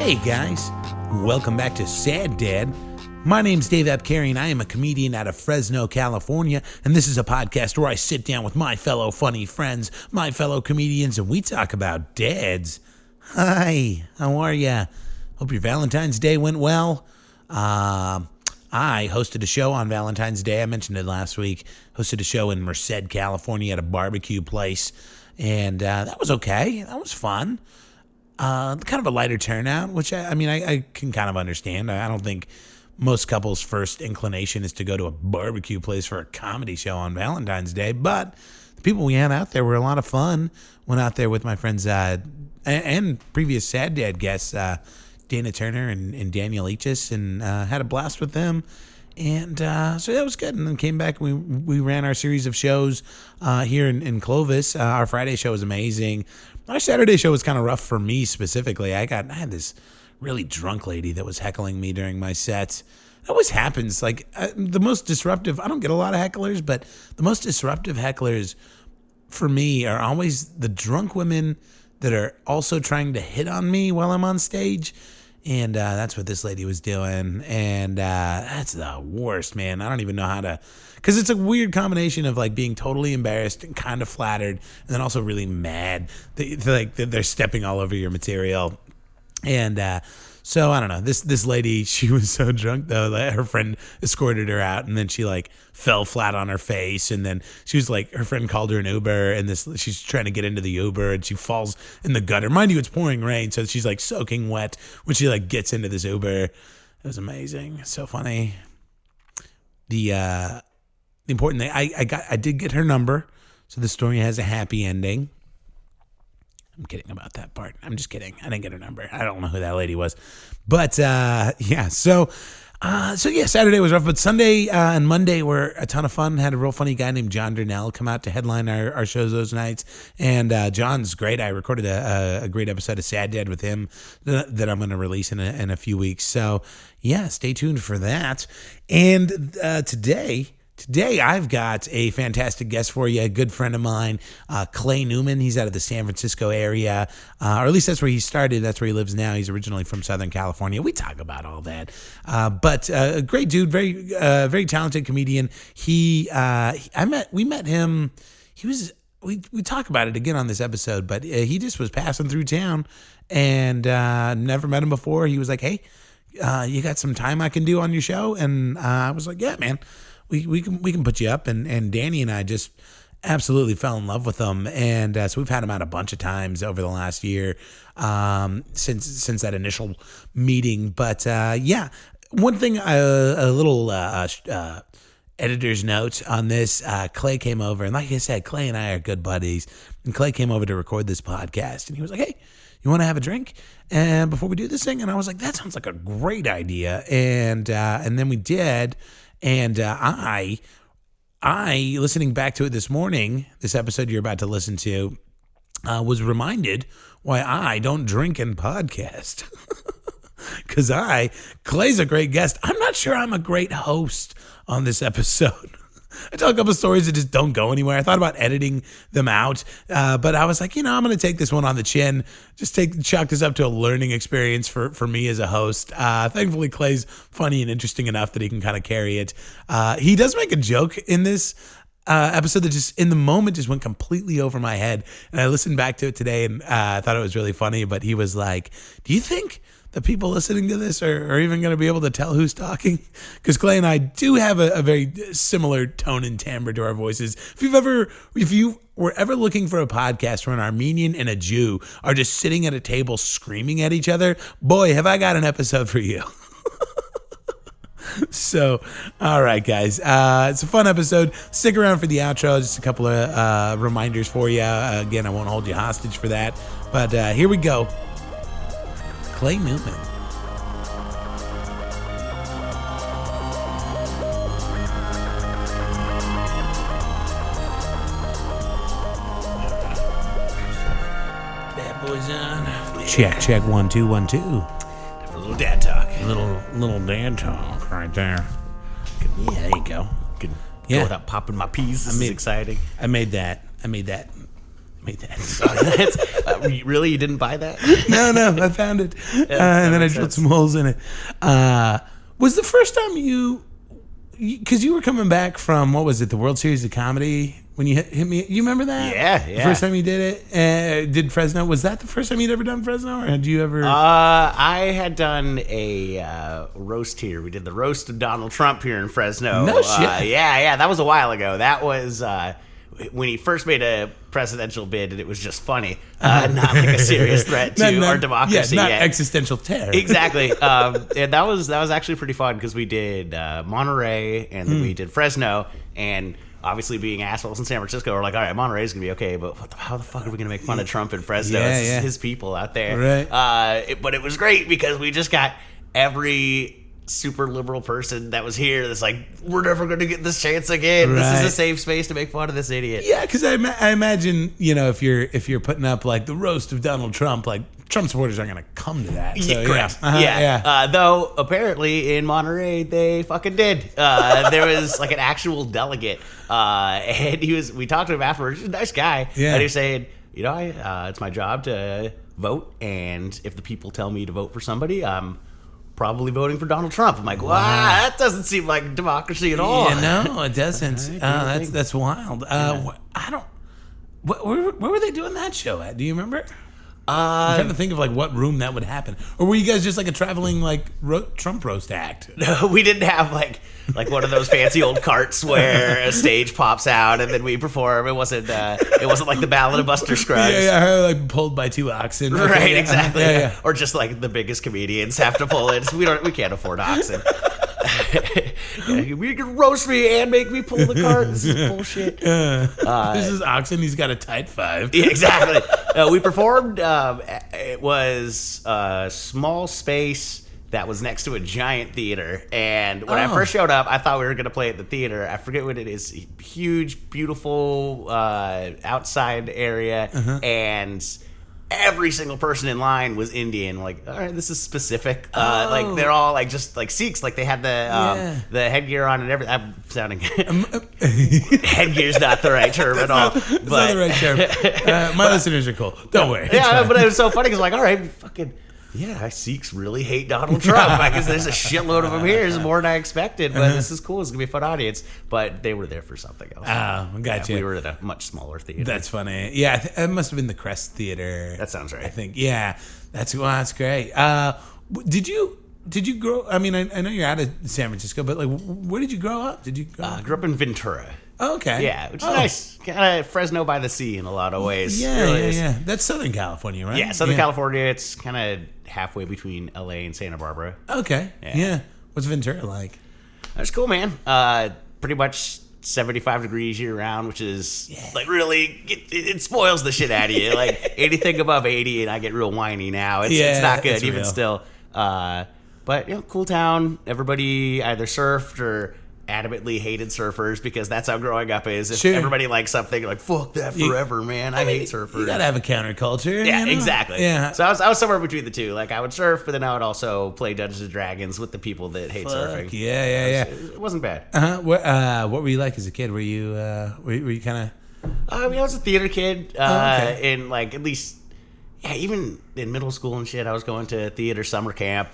Hey guys, welcome back to Sad Dad. My name's Dave Apkary and I am a comedian out of Fresno, California, and this is a podcast where I sit down with my fellow funny friends, my fellow comedians, and we talk about dads. Hi, how are ya? Hope your Valentine's Day went well. I hosted a show on Valentine's Day. I mentioned it last week. Hosted a show in Merced, California at a barbecue place, and that was okay. That was fun. Kind of a lighter turnout, which I can kind of understand. I don't think most couples' first inclination is to go to a barbecue place for a comedy show on Valentine's Day, but the people we had out there were a lot of fun. Went out there with my friends and previous Sad Dad guests, Dana Turner and Daniel Eachus, and had a blast with them. And so that was good. And then came back. We ran our series of shows here in Clovis. Our Friday show was amazing. Our Saturday show was kind of rough for me specifically. I had this really drunk lady that was heckling me during my sets. It always happens. Like the most disruptive, I don't get a lot of hecklers, but the most disruptive hecklers for me are always the drunk women that are also trying to hit on me while I'm on stage. And that's what this lady was doing. And that's the worst, man. I don't even know how to, because it's a weird combination of like being totally embarrassed and kind of flattered, and then also really mad that they're stepping all over your material. And so I don't know. This lady, she was so drunk though that her friend escorted her out, and then she like fell flat on her face, and then she was like, her friend called her an Uber, and she's trying to get into the Uber, and she falls in the gutter. Mind you, it's pouring rain, so she's like soaking wet when she like gets into this Uber. It was amazing, so funny. The important thing, I did get her number, so the story has a happy ending. I'm kidding about that part. I'm just kidding. I didn't get her number. I don't know who that lady was. But, yeah. So Saturday was rough. But Sunday and Monday were a ton of fun. Had a real funny guy named John Durnell come out to headline our shows those nights. And John's great. I recorded a great episode of Sad Dad with him that I'm going to release in a few weeks. So, yeah, stay tuned for that. And Today, I've got a fantastic guest for you, a good friend of mine, Clay Newman. He's out of the San Francisco area, or at least that's where he started. That's where he lives now. He's originally from Southern California. We talk about all that. But a great dude, very talented comedian. We met him. We talk about it again on this episode, but he just was passing through town and never met him before. He was like, hey, you got some time I can do on your show? And I was like, yeah, man. We can put you up, and Danny and I just absolutely fell in love with him, and so we've had him out a bunch of times over the last year since that initial meeting. But yeah, one thing, a little editor's note on this. Clay came over, and like I said, Clay and I are good buddies, and Clay came over to record this podcast, and he was like, "Hey, you want to have a drink and before we do this thing?" And I was like, "That sounds like a great idea," and then we did. And I, listening back to it this morning, this episode you're about to listen to, was reminded why I don't drink and podcast. Because Clay's a great guest. I'm not sure I'm a great host on this episode. I tell a couple of stories that just don't go anywhere. I thought about editing them out, but I was like, I'm going to take this one on the chin. Just chalk this up to a learning experience for me as a host. Thankfully, Clay's funny and interesting enough that he can kind of carry it. He does make a joke in this episode that just in the moment just went completely over my head. And I listened back to it today and I thought it was really funny. But he was like, "Do you think the people listening to this are even going to be able to tell who's talking?" Because Clay and I do have a very similar tone and timbre to our voices. If you were ever looking for a podcast where an Armenian and a Jew are just sitting at a table screaming at each other, boy, have I got an episode for you. So, all right, guys. It's a fun episode. Stick around for the outro. Just a couple of reminders for you. Again, I won't hold you hostage for that. But here we go. Clay Newman. Bad boys on. Check 1 2 1 2. A little dad talk. Little dad talk right there. Yeah, there you go. Go without popping my peas. This is exciting. I made that made that. Really? You didn't buy that? No, I found it. And then I drilled some holes in it. Was the first time because you were coming back from, what was it, the World Series of Comedy when you hit me? You remember that? Yeah. The first time you did it? Did Fresno? Was that the first time you'd ever done Fresno? Or had you ever? I had done a roast here. We did the roast of Donald Trump here in Fresno. No shit. Yeah. That was a while ago. That was when he first made a presidential bid, and it was just funny. Not like a serious threat to our democracy. Yeah, not yet. existential terror. Exactly. And that was actually pretty fun because we did Monterey and then we did Fresno, and obviously being assholes in San Francisco, we're like, all right, Monterey's gonna be okay, but how the fuck are we gonna make fun of Trump in Fresno? It's his people out there. Right. But it was great because we just got every super liberal person that was here that's like, we're never gonna get this chance again. Right. This is a safe space to make fun of this idiot. Yeah, because I imagine, if you're putting up like the roast of Donald Trump, like Trump supporters aren't going to come to that. So, Correct. Yeah. Though apparently in Monterey they fucking did. There was like an actual delegate, and we talked to him afterwards. He's a nice guy. Yeah. And he was saying, it's my job to vote, and if the people tell me to vote for somebody, I'm probably voting for Donald Trump. I'm like, wow, that doesn't seem like democracy at all. Yeah, no, it doesn't. That's wild. I don't. Where were they doing that show at? Do you remember? I'm trying to think of like what room that would happen, or were you guys just like a traveling like Trump roast act? No, we didn't have like one of those fancy old carts where a stage pops out and then we perform. It wasn't like the Ballad of Buster Scruggs. Yeah, like pulled by two oxen. Okay, right, exactly. Yeah. Or just like the biggest comedians have to pull it. We can't afford oxen. You can roast me and make me pull the cart. This is bullshit. This is oxen. He's got a tight 5. Yeah, exactly. We performed. It was a small space that was next to a giant theater. And when I first showed up, I thought we were going to play at the theater. I forget what it is. Huge, beautiful outside area. And every single person in line was Indian. Like, all right, this is specific. Like they're all like just like Sikhs. Like they had the headgear on and everything. I'm sounding headgear's not the right term at all. It's not the right term. My listeners are cool. Don't worry. Yeah, but it was so funny because like, all right, fucking. Yeah, Sikhs really hate Donald Trump. I guess there's a shitload of them here. It's more than I expected, but this is cool. It's going to be a fun audience. But they were there for something else. Oh, gotcha. We were at a much smaller theater. That's funny. Yeah, it must have been the Crest Theater. That sounds right. I think. Yeah, that's great. Did you grow? I mean, I know you're out of San Francisco, but like, where did you grow up? Did you grew up in Ventura? Oh, okay. Yeah, which is nice. Kind of Fresno by the sea in a lot of ways. Yeah. That's Southern California, right? Yeah, Southern California. It's kind of halfway between LA and Santa Barbara. Okay. Yeah. What's Ventura like? That's cool, man. Pretty much 75 degrees year round, which is like really, it spoils the shit out of you. Like anything above 80 and I get real whiny now. It's not good even still. But cool town. Everybody either surfed or adamantly hated surfers because that's how growing up is. If everybody likes something, you're like, fuck that forever, man. I hate surfers. You gotta have a counterculture. Yeah, exactly. Yeah. So I was somewhere between the two. Like I would surf, but then I would also play Dungeons and Dragons with the people that hate surfing. Yeah. It wasn't bad. What were you like as a kid? Were you kind of? I was a theater kid. In like at least, even in middle school and shit, I was going to theater summer camp.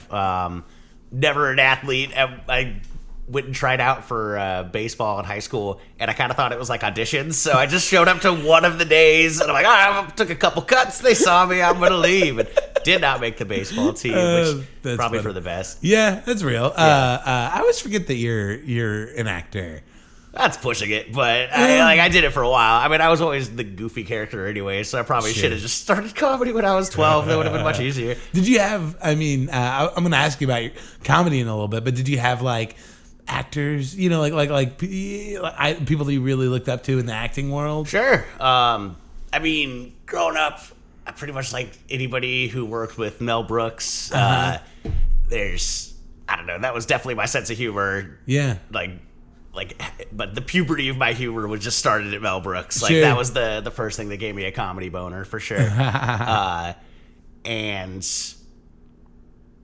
Never an athlete. I went and tried out for baseball in high school, and I kind of thought it was like auditions, so I just showed up to one of the days, and I'm like, I took a couple cuts, they saw me, I'm going to leave, and did not make the baseball team, which probably funny. For the best. Yeah, that's real. I always forget that you're an actor. That's pushing it, but I did it for a while. I mean, I was always the goofy character anyway, so I probably should have just started comedy when I was 12. That would have been much easier. Did you have, I'm going to ask you about your comedy in a little bit, but did you have like actors, like people that you really looked up to in the acting world? Sure. I mean, growing up, I pretty much liked anybody who worked with Mel Brooks. There's, I don't know, that was definitely my sense of humor. Yeah. But the puberty of my humor was just started at Mel Brooks. Like that was the first thing that gave me a comedy boner for sure. And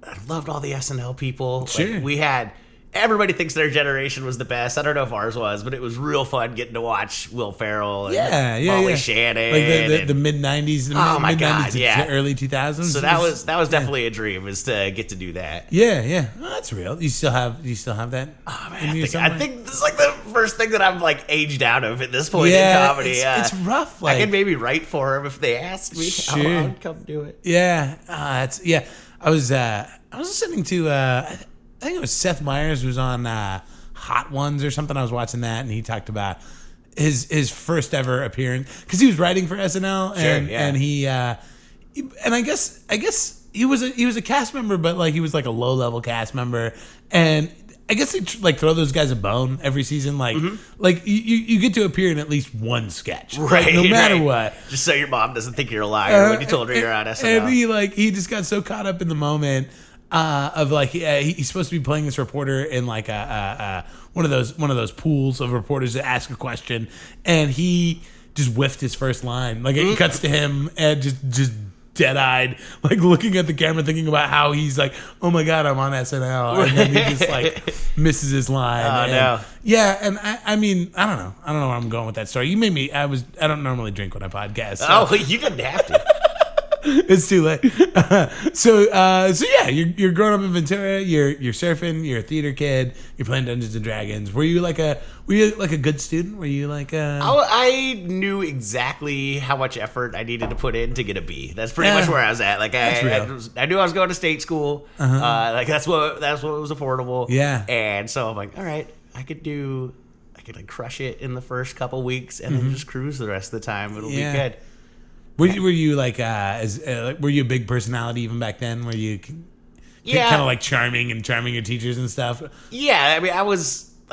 I loved all the SNL people. Sure. Like, we had everybody thinks their generation was the best. I don't know if ours was, but it was real fun getting to watch Will Ferrell and Molly Shannon. Like the mid-90s. Oh my God, to early 2000s. So that was definitely a dream, is to get to do that. Yeah. Oh, that's real. You still have that? Oh man, I think this is like the first thing that I'm like aged out of at this point in comedy. It's rough. Like, I could maybe write for him if they asked me. Sure. I'd come do it. Yeah. I was listening to I think it was Seth Meyers was on Hot Ones or something. I was watching that, and he talked about his first ever appearance because he was writing for SNL, and he and I guess he was a cast member, but like he was like a low level cast member, and I guess they like throw those guys a bone every season, like you get to appear in at least one sketch, right? No matter what, just so your mom doesn't think you're a liar when you told her you're on SNL. And he just got so caught up in the moment. Of like he's supposed to be playing this reporter in like one of those pools of reporters that ask a question, and he just whiffed his first line. Like it cuts to him and just dead-eyed, like looking at the camera, thinking about how he's like, oh my God, I'm on SNL, and then he just like misses his line. Oh no. Yeah, and I mean, I don't know where I'm going with that story. You made me. I don't normally drink when I podcast. So. Oh, you didn't have to. It's too late. So yeah, you're growing up in Ventura. You're surfing. You're a theater kid. You're playing Dungeons and Dragons. Were you like a good student? Were you like a? I knew exactly how much effort I needed to put in to get a B. That's pretty much where I was at. Like I knew I was going to state school. Like that's what was affordable. Yeah. And so I'm like, all right, I could like crush it in the first couple weeks and then just cruise the rest of the time. It'll be good. Were you like were you a big personality even back then? Were you kind of like charming your teachers and stuff? Yeah, I mean,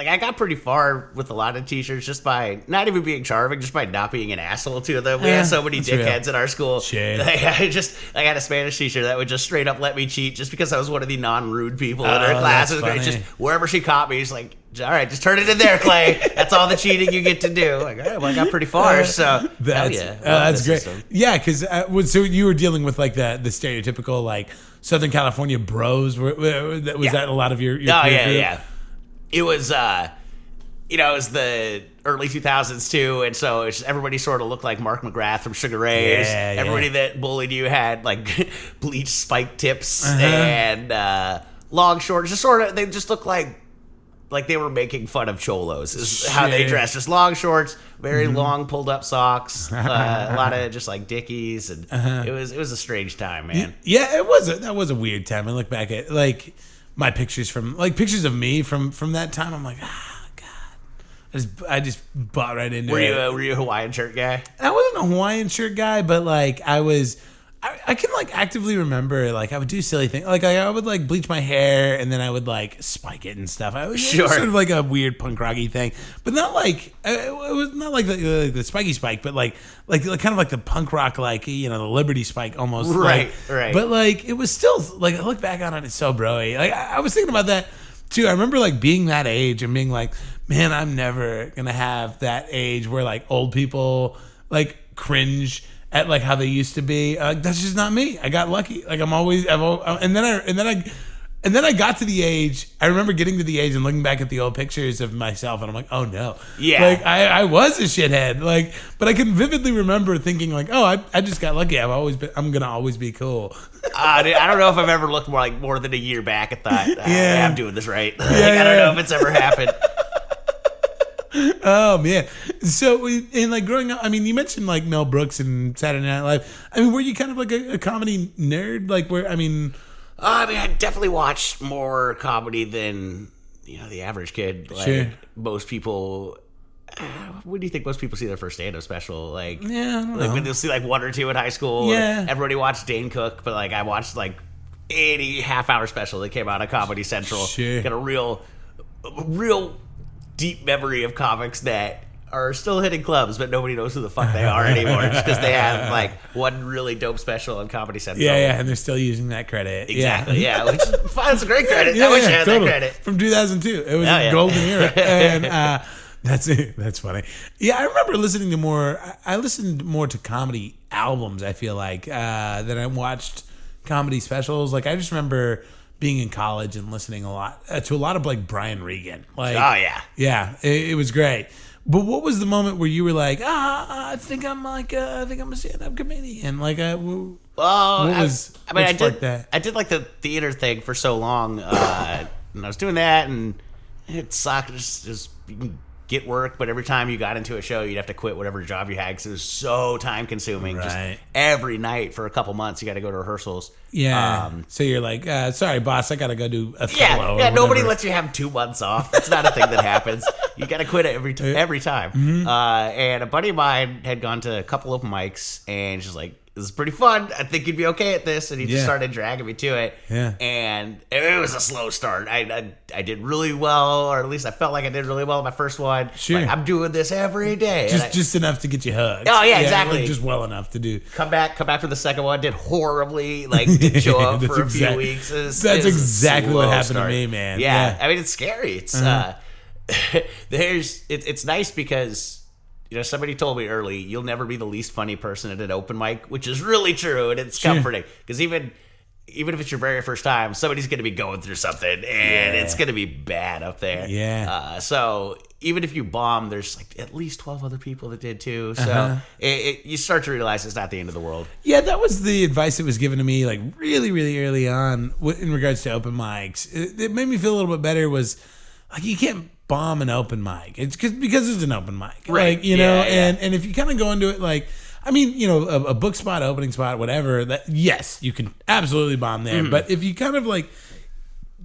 I got pretty far with a lot of teachers just by not even being charming, just by not being an asshole to them. We had so many dickheads at our school. Shit. I had a Spanish teacher that would just straight up let me cheat just because I was one of the non-rude people in her class. Just wherever she caught me, she's like, all right, just turn it in there, Clay. That's all the cheating you get to do. Like, all right, well, I got pretty far, so that's great. System. Yeah, because so you were dealing with like the stereotypical like Southern California bros. Was that a lot of your yeah. It was, it was the early 2000s too, and so everybody sort of looked like Mark McGrath from Sugar Ray's. Everybody that bullied you had like bleached spike tips and long shorts. They just looked like they were making fun of cholos. Is how they dressed. Just long shorts, very long pulled up socks, a lot of just like Dickies, and it was a strange time, man. Yeah, that was a weird time. I look back at like my pictures of me from that time. I'm like, God, I just bought right into it. Were you a Hawaiian shirt guy? I wasn't a Hawaiian shirt guy, but like I was. I can like actively remember like I would do silly things like I would like bleach my hair and then I would like spike it and stuff. It was sort of like a weird punk rocky thing, but not like it was not like the spiky spike, but like kind of like the punk rock like the Liberty spike almost. Right. But like it was still like I look back on it, it's so broy. Like I was thinking about that too. I remember like being that age and being like, man, I'm never gonna have that age where like old people like cringe at like how they used to be. That's just not me. I got lucky. Like and then I got to the age. I remember getting to the age and looking back at the old pictures of myself, and I'm like, oh no, yeah. Like I was a shithead. Like, but I can vividly remember thinking like, oh, I just got lucky. I'm gonna always be cool. Dude, I don't know if I've ever looked more than a year back and thought, I'm doing this right. I don't know if it's ever happened. Oh man! So in like growing up, I mean, you mentioned like Mel Brooks and Saturday Night Live. I mean, were you kind of like a comedy nerd? Like, I definitely watched more comedy than the average kid. Like, sure. Most people. When do you think most people see their first stand-up special? Like, I don't know. When they'll see like one or two in high school. Yeah. Everybody watched Dane Cook, but like I watched like any half-hour special that came out of Comedy Central. Sure. Got a real deep memory of comics that are still hitting clubs, but nobody knows who the fuck they are anymore just because they have like one really dope special on Comedy Central. Yeah, and they're still using that credit. Exactly, yeah. Which is fine. It's a great credit. I wish I had that credit. From 2002. It was a golden era. And that's funny. Yeah, I remember listening to more. I listened more to comedy albums, I feel like, than I watched comedy specials. Like, I just remember being in college and listening a lot to a lot of like Brian Regan. Like, Oh yeah. yeah, it was great. But what was the moment where you were like, I think I'm a stand-up comedian? Like, Well, what sparked that? I did like the theater thing for so long, and I was doing that, and it sucked. Just you can get work, but every time you got into a show, you'd have to quit whatever job you had because it was so time-consuming. Right. Just every night for a couple months, you got to go to rehearsals. Yeah. So you're like, sorry, boss, I got to go do a Yeah, fellow. yeah. or Nobody whatever. lets you have 2 months off. That's not a thing that happens. You got to quit it every time. Mm-hmm. And a buddy of mine had gone to a couple open mics, and she's like, "This is pretty fun. I think you'd be okay at this." And he just started dragging me to it. Yeah. And it was a slow start. I did really well, or at least I felt like I did really well my first one. Sure. Like, I'm doing this every day. Just enough to get you hooked. Oh, yeah, exactly. Like just well enough to do. Come back for the second one. Did horribly. Like, didn't show up for a few weeks. That's it was a exactly what slow happened start. to me, man. Yeah. I mean, it's scary. It's it's nice because somebody told me early, you'll never be the least funny person at an open mic, which is really true, and it's comforting because even if it's your very first time, somebody's going to be going through something, and it's going to be bad up there. Yeah. So even if you bomb, there's like at least 12 other people that did too. So you start to realize it's not the end of the world. Yeah, that was the advice that was given to me like really, really early on in regards to open mics. It made me feel a little bit better was like you can't bomb an open mic. It's because it's an open mic. Right. Like, and if you kind of go into it like, I mean, a book spot, opening spot, whatever, that yes, you can absolutely bomb there. But if you kind of like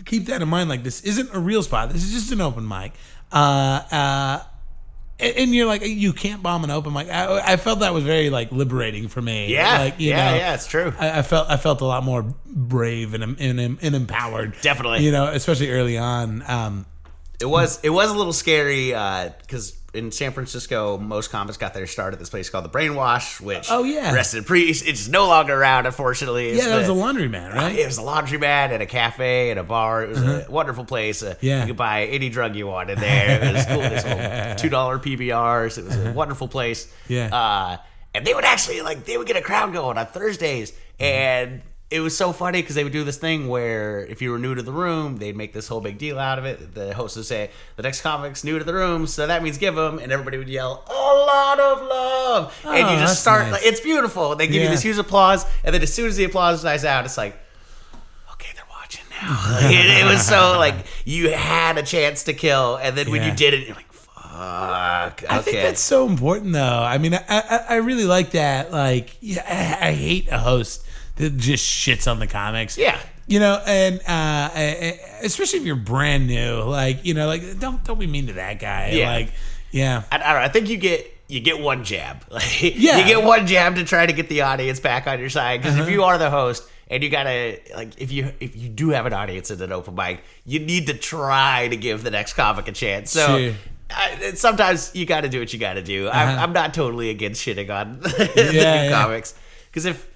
keep that in mind, like this isn't a real spot. This is just an open mic. And you're like, you can't bomb an open mic. I felt that was very like liberating for me. Yeah, like, yeah, it's true. I felt a lot more brave and empowered. Definitely. Especially early on. It was a little scary because in San Francisco, most comics got their start at this place called the Brainwash, which rest in peace. It's no longer around, unfortunately. That was a laundromat, right? It was a laundromat and a cafe and a bar. It was a wonderful place. You could buy any drug you wanted there. It was cool. This whole $2 PBRs. It was a wonderful place. Yeah. And they would actually they would get a crowd going on Thursdays, and it was so funny because they would do this thing where if you were new to the room, they'd make this whole big deal out of it. The host would say, "The next comic's new to the room, so that means give them," and everybody would yell, "A lot of love!" And you just start. Nice. It's beautiful. They give you this huge applause, and then as soon as the applause dies out, it's like, okay, they're watching now. It was so like you had a chance to kill, and then when you did it, you're like, fuck. Okay. I think that's so important, though. I mean, I really like that. Like, I hate a host that just shits on the comics. Yeah. And especially if you're brand new, don't be mean to that guy. Yeah. I don't know. I think you get one jab. You get one jab to try to get the audience back on your side. Because if you are the host and you gotta if you do have an audience at an open mic, you need to try to give the next comic a chance. So. Sure. Sometimes you got to do what you got to do. I'm not totally against shitting on the new comics because if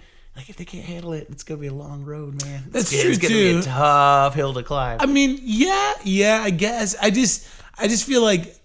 they can't handle it, it's gonna be a long road, man. That's true. It's gonna be a tough hill to climb. I mean, I guess I just feel like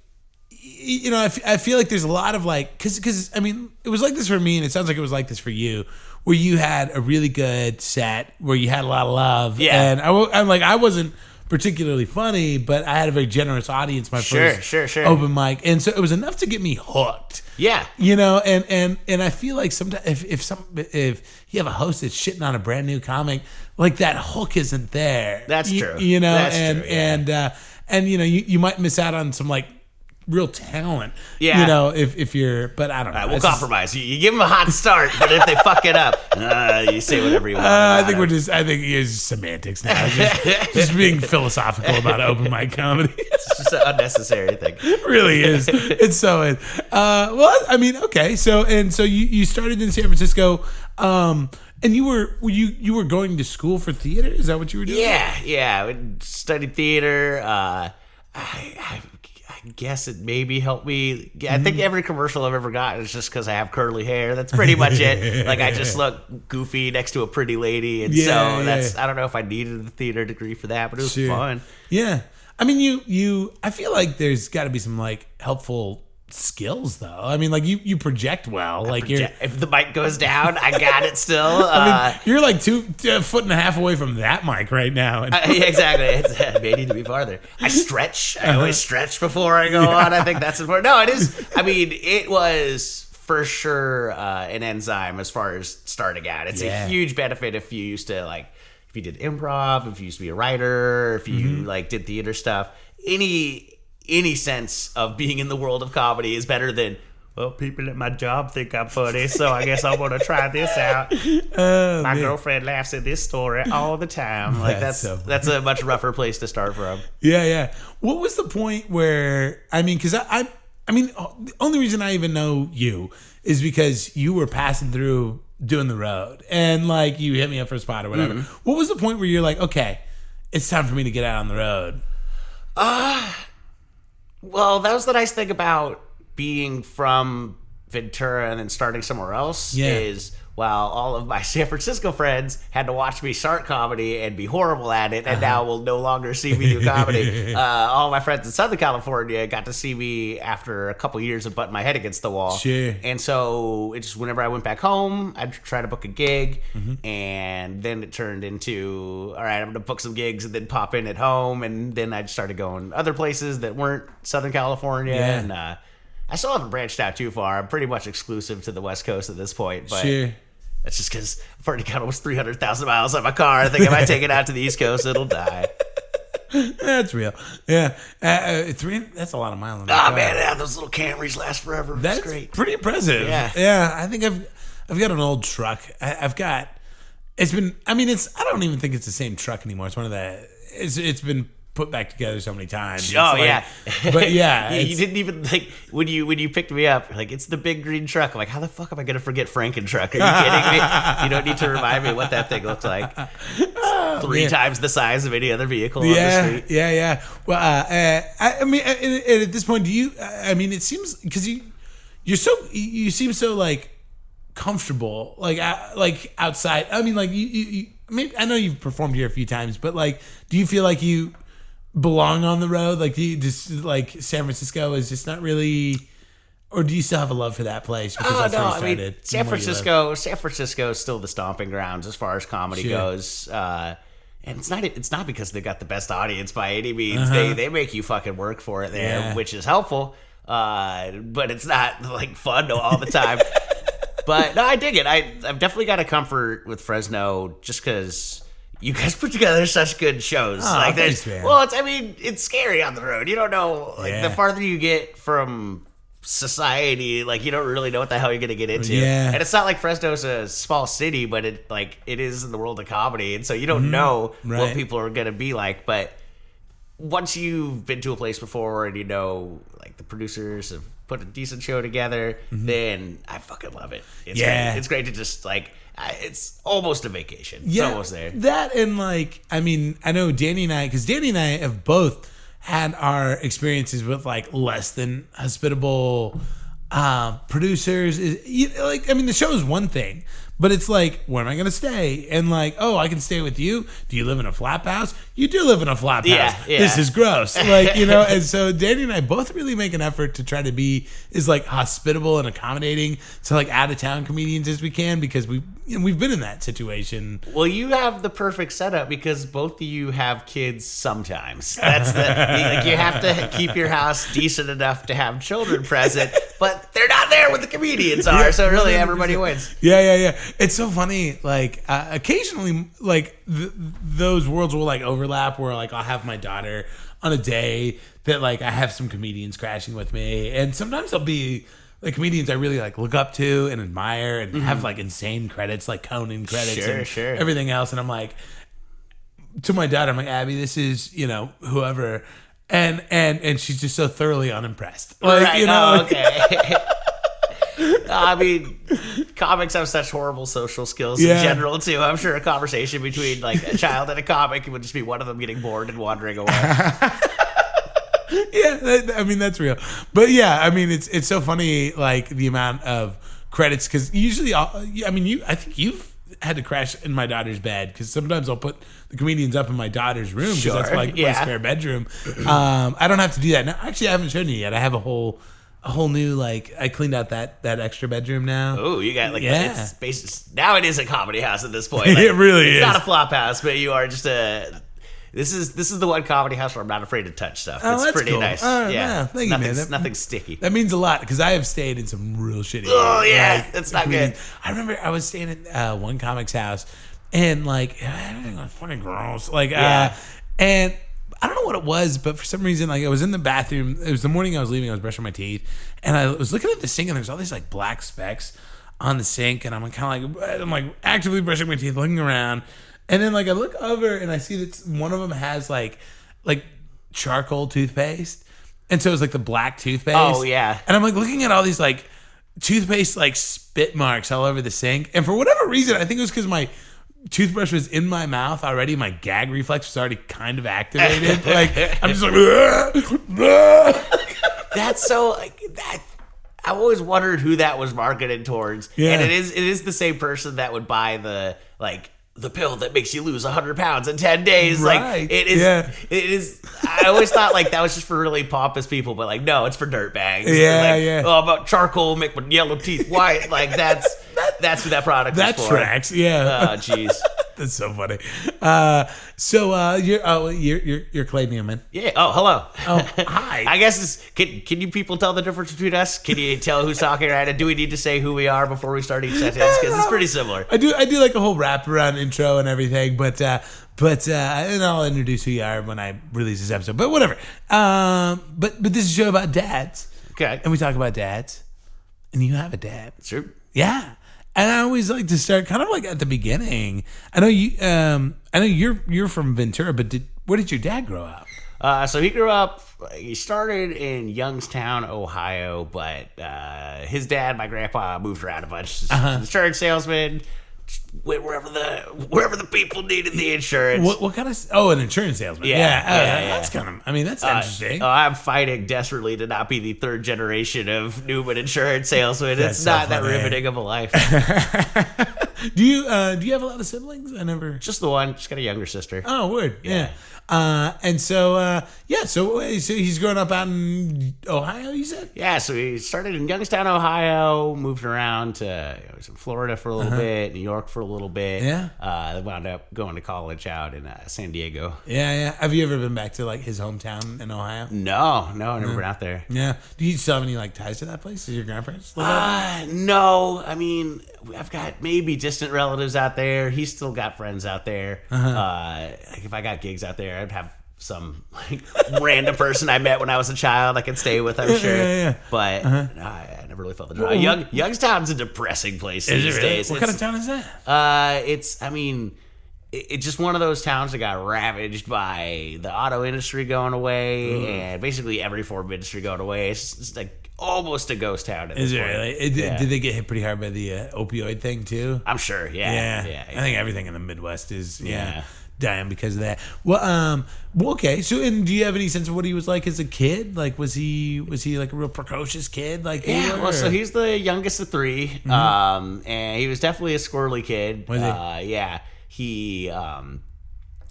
I feel like there's a lot of because I mean it was like this for me, and it sounds like it was like this for you, where you had a really good set where you had a lot of love. And I wasn't particularly funny, but I had a very generous audience my first open mic, and so it was enough to get me hooked. Yeah, and I feel like sometimes if you have a host that's shitting on a brand new comic, like that hook isn't there. That's true. And you might miss out on some real talent. Yeah. If you're, but I don't know. We'll compromise. You give them a hot start, but if they fuck it up, you say whatever you want. I think it's semantics now. Just being philosophical about open mic comedy. It's just an unnecessary thing. It really is. It's so. Well, I mean, okay. So you started in San Francisco. And you were going to school for theater? Is that what you were doing? Yeah. I studied theater. I guess it maybe helped me. I think every commercial I've ever gotten is just because I have curly hair. That's pretty much it. I just look goofy next to a pretty lady, and I don't know if I needed the theater degree for that, but it was fun. Yeah, I mean, I feel like there's got to be some helpful skills though. I mean, like you project well. Like if the mic goes down, I got it still. I mean, you're like 2.5 foot away from that mic right now. Yeah, exactly. It may need to be farther. I stretch. I always stretch before I go on. I think that's important. No, it is. I mean, it was for sure an enzyme as far as starting out. It's a huge benefit if you used to if you did improv, if you used to be a writer, if you did theater stuff. Any sense of being in the world of comedy is better than, well, people at my job think I'm funny, so I guess I'm gonna try this out. My girlfriend laughs at this story all the time. Like that's a much rougher place to start from. Yeah. What was the point where because I mean the only reason I even know you is because you were passing through doing the road and like you hit me up for a spot or whatever. What was the point where you're like, okay, it's time for me to get out on the road? Well, that was the nice thing about being from Ventura and then starting somewhere else is while all of my San Francisco friends had to watch me start comedy and be horrible at it and now will no longer see me do comedy. All my friends in Southern California got to see me after a couple years of butting my head against the wall. Sure. And so it just whenever I went back home, I'd try to book a gig and then it turned into, all right, I'm going to book some gigs and then pop in at home. And then I started going other places that weren't Southern California. Yeah. And I still haven't branched out too far. I'm pretty much exclusive to the West Coast at this point. But that's just because I've already got almost 300,000 miles on my car. I think if I take it out to the East Coast, it'll die. That's real. Yeah. That's a lot of miles on the car. car. Man, those little Camrys last forever. That's great. Pretty impressive. Yeah. I think I've got an old truck. I've got. It's been. I mean, I don't even think it's the same truck anymore. It's one of the. It's been put back together so many times. But you didn't even when you picked me up, like, it's the big green truck. I'm like, how the fuck am I gonna forget Franken-truck? Are you kidding me? You don't need to remind me what that thing looks like. Three times the size of any other vehicle on the street. Yeah. Well, I mean, at this point, do you? I mean, it seems because you seem so like comfortable, like outside. I mean, like you maybe I know you've performed here a few times, but like, do you feel like you belong on the road? Like, do you just like San Francisco is just not really, or do you still have a love for that place because that's where you started? I mean, San Francisco is still the stomping grounds as far as comedy goes. And it's not because they got the best audience by any means. They make you fucking work for it there, which is helpful. But it's not like fun all the time. But no, I dig it. I've definitely got a comfort with Fresno just because you guys put together such good shows. Thanks, man. Well, it's scary on the road. You don't know, the farther you get from society, like, you don't really know what the hell you're gonna get into. Yeah. And it's not like Fresno's a small city, but it is in the world of comedy, and so you don't know what people are gonna be like. But once you've been to a place before and you know, like, the producers have put a decent show together, then I fucking love it. It's great. It's great to just it's almost a vacation. It's almost there. That and I mean, I know Danny and I have both had our experiences with like less than hospitable producers. I mean, the show is one thing, but it's like, where am I going to stay? And like, oh, I can stay with you. Do you live in a flap house? You do live in a flap house. Yeah. This is gross. And so Danny and I both really make an effort to try to be as like hospitable and accommodating to like out of town comedians as we can, because we've been in that situation. Well, you have the perfect setup because both of you have kids sometimes. That's you have to keep your house decent enough to have children present, but they're not there when the comedians are. So really, everybody wins. Yeah. It's so funny. Like occasionally, like those worlds will like overlap where like I'll have my daughter on a day that like I have some comedians crashing with me, and sometimes they'll be like comedians I really like look up to and admire and have like insane credits, like Conan credits and everything else. And I'm like, to my daughter, I'm like, Abby, this is, whoever. And she's just so thoroughly unimpressed. Like, okay. I mean, comics have such horrible social skills in general too. I'm sure a conversation between like a child and a comic would just be one of them getting bored and wandering away. Yeah, I mean, that's real. But yeah, I mean, it's so funny, like the amount of credits, because usually, I think you've had to crash in my daughter's bed, because sometimes I'll put the comedians up in my daughter's room because that's like my spare bedroom. I don't have to do that now. Actually, I haven't shown you yet. I have a whole a whole new, like, I cleaned out that extra bedroom now. Oh, you got, like, Yeah. it's basically, now it is a comedy house at this point. Like, It really is. It's not a flop house, but you are just a... This is the one comedy house where I'm not afraid to touch stuff. Oh, It's that's pretty cool. nice. Yeah, thank you, man. Nothing sticky. That means a lot because I have stayed in some real shitty. Oh, areas. yeah. Like, That's not really- good. I remember I was staying at one comic's house, and like, everything was fucking gross. Like, Yeah. and I don't know what it was, but for some reason, like, I was in the bathroom. It was the morning I was leaving. I was brushing my teeth, and I was looking at the sink, and there's all these like black specks on the sink, and I'm kind of like, I'm like actively brushing my teeth, looking around, and then like I look over, and I see that one of them has like charcoal toothpaste, and so it was like the black toothpaste. Oh, yeah. And I'm like looking at all these like toothpaste like spit marks all over the sink, and for whatever reason, I think it was because my toothbrush was in my mouth already. My gag reflex was already kind of activated. Like I'm just like, That's so like that. I always wondered who that was marketed towards. Yeah. And it is the same person that would buy the pill that makes you lose 100 pounds in 10 days. Right. Like it is. Yeah. It is. I always thought like that was just for really pompous people, but like no, it's for dirtbags. Yeah, Like, yeah. Oh, about charcoal make my yellow teeth white. Like that's who that product that is for. tracks. Yeah. Oh, jeez. That's so funny. You're Clay Newman. Yeah. Oh, hello. Oh, hi. I guess can you people tell the difference between us? Can you tell who's talking right? And do we need to say who we are before we start each sentence? Because it's pretty similar. I do like a whole wraparound intro and everything, but and I'll introduce who you are when I release this episode. But whatever. But this is a show about dads, Okay. and we talk about dads, and you have a dad. Sure. Yeah. And I always like to start kind of like at the beginning. I know you're from Ventura, but where did your dad grow up? So he grew up. He started in Youngstown, Ohio, but his dad, my grandpa, moved around a bunch. Insurance salesman, went wherever the people needed the insurance. What kind of? Oh, an insurance salesman. Yeah. That's kind of. I mean, that's interesting. I'm fighting desperately to not be the third generation of Newman insurance salesman. That's It's so not that funny. riveting of a life. Do you have a lot of siblings? I never. Just the one. Just got a younger sister. Oh, word. Yeah. And so so he's growing up out in Ohio, you said? Yeah, so he started in Youngstown, Ohio, moved around to he was in Florida for a little bit, New York for a little bit. Yeah. Wound up going to college out in San Diego. Yeah. Have you ever been back to like his hometown in Ohio? No, I've never been out there. Yeah. Do you still have any like ties to that place? Does your grandparents live out No, I mean, I've got maybe distant relatives out there. He's still got friends out there. Like if I got gigs out there, I'd have some like random person I met when I was a child I could stay with, I'm sure. Yeah. But I never really felt the draw. Youngstown's a depressing place there? these days. What kind of town is that? It's just one of those towns that got ravaged by the auto industry going away and basically every form of industry going away. It's like almost a ghost town at this Is it point. really? Did they get hit pretty hard by the opioid thing too? I'm sure, yeah. I think everything in the Midwest is Yeah. dying because of that. Well, okay. So, and do you have any sense of what he was like as a kid? Like, was he like a real precocious kid? Like, you Yeah, were, well, so or- he's the youngest of three, and he was definitely a squirrely kid. Was he? Yeah, he. I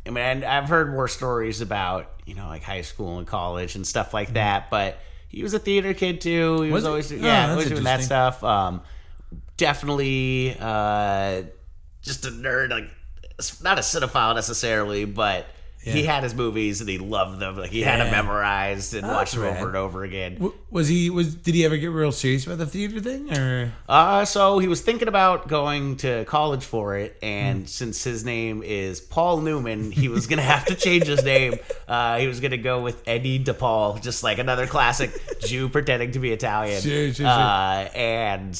mean, I've heard more stories about like high school and college and stuff like that, but he was a theater kid too. He was he? always Oh, always that's doing that interesting. stuff. Definitely, just a nerd, like not a cinephile necessarily, but. He had his movies and he loved them. Like he had them memorized and watched them rad. over and over again. Did he ever get real serious about the theater thing, or? So he was thinking about going to college for it, and since his name is Paul Newman, he was gonna have to change his name. He was gonna go with Eddie DePaul, just like another classic Jew pretending to be Italian. Sure. And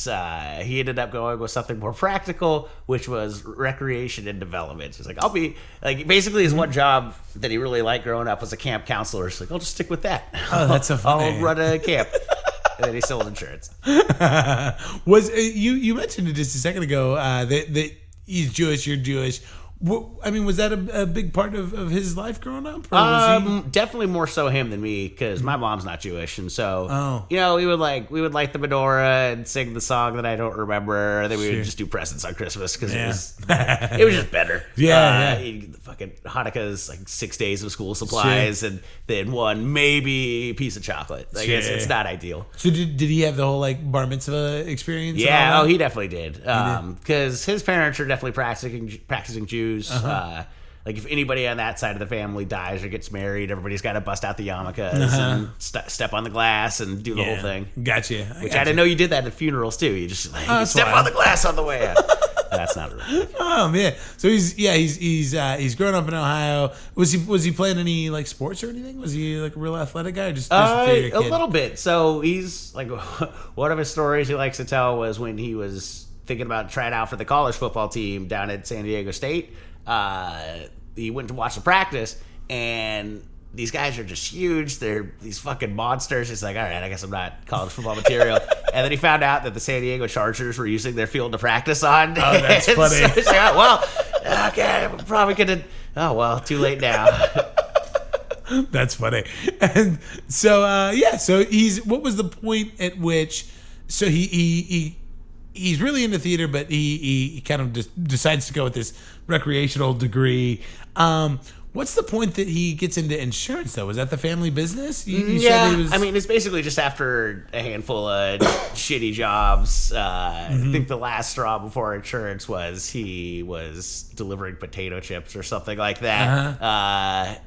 he ended up going with something more practical, which was recreation and development. He's like, I'll be like, basically his one job that he really liked growing up was a camp counselor. He's like, I'll just stick with that. Oh, that's so funny. I'll run a camp. And then he sold insurance. Was you mentioned it just a second ago that he's Jewish, you're Jewish. I mean, was that a big part of his life growing up? Or was he... Definitely more so him than me, because my mom's not Jewish, and so we would light the menorah and sing the song that I don't remember, and then we would just do presents on Christmas because it was just better. Fucking Hanukkah is like 6 days of school supplies, and then one maybe piece of chocolate. Like it's not ideal. So did he have the whole like bar mitzvah experience? Yeah, he definitely did. Because his parents are definitely practicing Jews. Like if anybody on that side of the family dies or gets married, everybody's got to bust out the yarmulkes and step on the glass and do the whole thing. Gotcha. I didn't know you did that at funerals too. You just step on the glass on the way out. That's not real. Oh man. So he's grown up in Ohio. Was he playing any like sports or anything? Was he like a real athletic guy? Or just a favorite kid? A little bit. So he's like one of his stories he likes to tell was when he was thinking about trying out for the college football team down at San Diego State. He went to watch the practice, and these guys are just huge. They're these fucking monsters. He's like, all right, I guess I'm not college football material. And then he found out that the San Diego Chargers were using their field to practice on. Oh, that's funny. So he's like, oh, well, okay, I'm probably going to, oh, well, too late now. That's funny. And so, so what was the point at which, so he's really into theater, but he kind of just decides to go with this recreational degree. What's the point that he gets into insurance, though? Was that the family business? You said he was... I mean, it's basically just after a handful of shitty jobs. I think the last straw before insurance was he was delivering potato chips or something like that.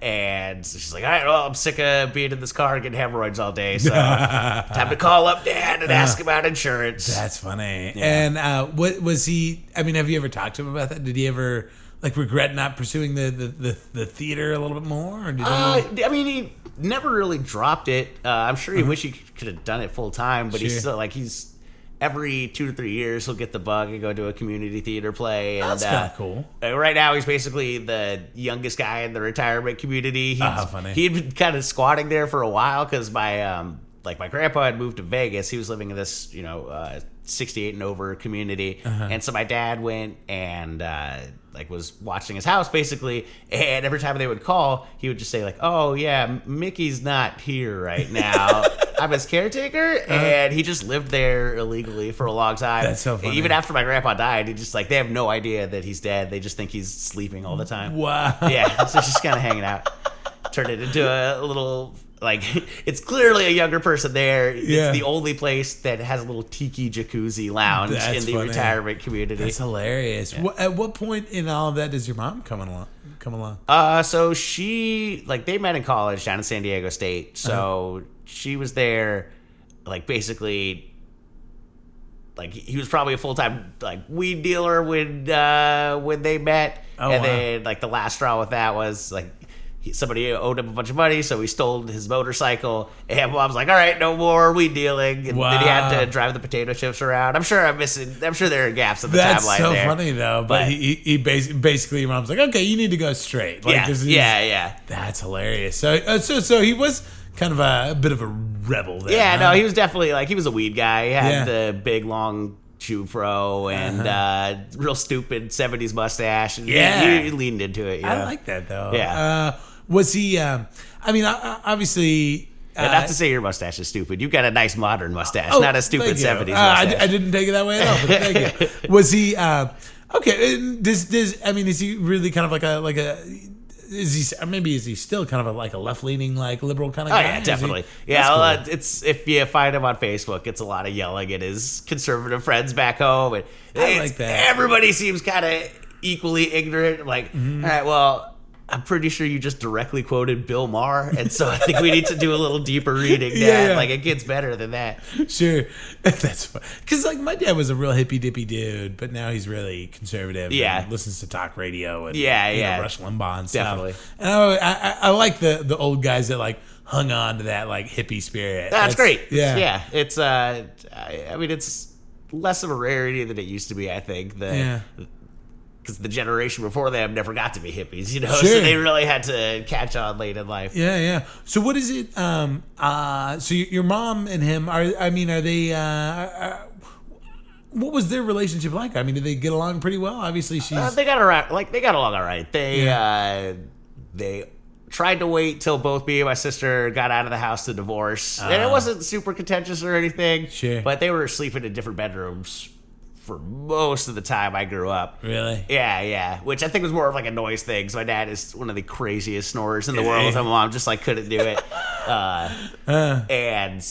And so she's like, all right, well, I'm sick of being in this car and getting hemorrhoids all day, so time to call up Dad and ask about insurance. That's funny. Yeah. And what was he... I mean, have you ever talked to him about that? Did he ever... like regret not pursuing the theater a little bit more? Or did he... I mean, he never really dropped it. I'm sure he wish he could have done it full time, but he's still he's every 2 to 3 years he'll get the bug and go to a community theater play. And, that's kind of cool. Right now he's basically the youngest guy in the retirement community. Funny. He'd been kind of squatting there for a while because my grandpa had moved to Vegas. He was living in this 68 and over community, and so my dad went and was watching his house basically, and every time they would call, he would just say like, oh yeah, Mickey's not here right now. I'm his caretaker, and he just lived there illegally for a long time. That's so funny. Even after my grandpa died, he just they have no idea that he's dead. They just think he's sleeping all the time. Wow. Yeah, so just kind of hanging out. Turned it into a little... it's clearly a younger person there. Yeah. It's the only place that has a little tiki jacuzzi lounge in the retirement community. That's hilarious. Yeah. At what point in all of that does your mom come along? So she, they met in college down in San Diego State. So she was there, basically... he was probably a full-time weed dealer when they met. Then the last straw with that was somebody owed him a bunch of money, so he stole his motorcycle. And Mom's like, all right, no more weed dealing. And then he had to drive the potato chips around. I'm sure there are gaps in the timeline there. That's so funny, though. But he basically, your Mom's like, okay, you need to go straight. Yeah. That's hilarious. So he was kind of a bit of a rebel there. Yeah, no, he was definitely, he was a weed guy. He had the big, long... shoe fro and real stupid 70s mustache. And he leaned into it. I like that, though. Yeah. Was he... obviously... not to say your mustache is stupid. You've got a nice modern mustache, not a stupid 70s mustache. I didn't take it that way at all, but thank you. Was he... okay, is he really kind of like a... Is he still kind of a left-leaning, liberal kind of guy? Oh, yeah, definitely. Cool. It's if you find him on Facebook, it's a lot of yelling at his conservative friends back home. And I like that. Everybody seems kind of equally ignorant. All right, well... I'm pretty sure you just directly quoted Bill Maher, and so I think we need to do a little deeper reading. It gets better than that. Sure, that's fun. Because my dad was a real hippy dippy dude, but now he's really conservative. Yeah, and listens to talk radio and Rush Limbaugh and stuff. Definitely. And I like the old guys that hung on to that hippie spirit. That's great. Yeah. It's it's less of a rarity than it used to be. I think because the generation before them never got to be hippies, Sure. So they really had to catch on late in life. Yeah. So what is it? So your mom and him are they? What was their relationship like? I mean, did they get along pretty well? Obviously, she's they got around, like they got along all right. They tried to wait till both me and my sister got out of the house to divorce, and it wasn't super contentious or anything. Sure, but they were sleeping in different bedrooms for most of the time I grew up. Really? Yeah. Which I think was more of like a noise thing. Because my dad is one of the craziest snorers in the world. And my mom just like couldn't do it. And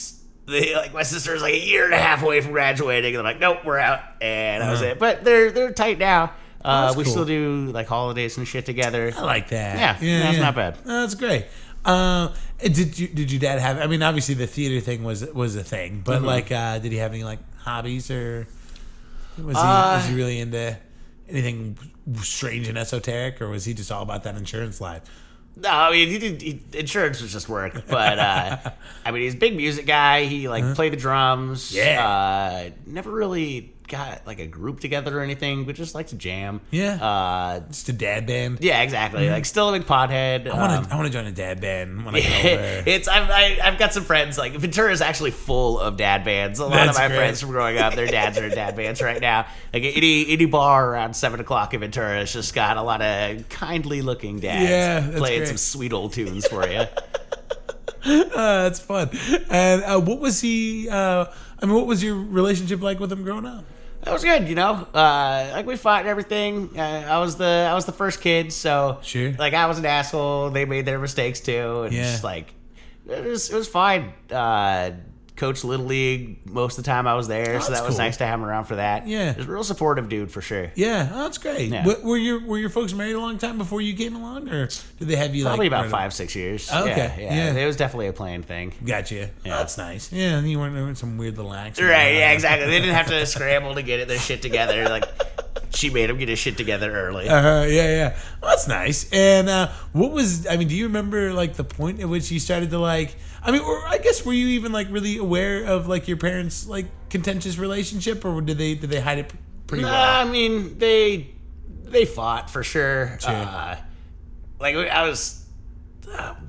my sister was like a year and a half away from graduating. And they're like, nope, we're out. And that was it. But they're tight now. We cool. Still do like holidays and shit together. I like that. Yeah, that's not bad. That's great. Did your dad have? I mean, obviously the theater thing was a thing, but like, did he have any like hobbies or? Was he really into anything strange and esoteric, or was he just all about that insurance life? No, I mean, insurance was just work. But, I mean, he's a big music guy. He, played the drums. Yeah. Never really got, like, a group together or anything, but just liked to jam. Yeah. Just a dad band. Yeah, exactly. Like, still a big pothead. I want to join a dad band when I get older. I've got some friends, like, Ventura is actually full of dad bands. A lot of my friends from growing up, their dads are in dad bands right now. Like, any bar around 7 o'clock in Ventura has just got a lot of kindly-looking dads playing some sweet old tunes for you. That's fun. And what was he? What was your relationship like with him growing up? That was good, like we fought and everything. I was the first kid, so sure. Like I was an asshole. They made their mistakes too, and just like it was fine. Coached Little League most of the time I was there, so that was nice to have him around for that. Yeah, he was a real supportive dude for sure. Yeah, that's great. Yeah. Were your folks married a long time before you came along, or did they have you probably about 5-6 years? Oh, okay, yeah, it was definitely a planned thing. Gotcha. Yeah, that's nice. Yeah, and you weren't doing some weird little accident. Right? Yeah, exactly. They didn't have to scramble to get their shit together. Like she made him get his shit together early. Yeah. Well, that's nice. And what was? I mean, do you remember like the point at which you started to like? I mean, or I guess were you even like really aware of like your parents' like contentious relationship, or did they hide it pretty well? I mean, they fought for sure. Like I was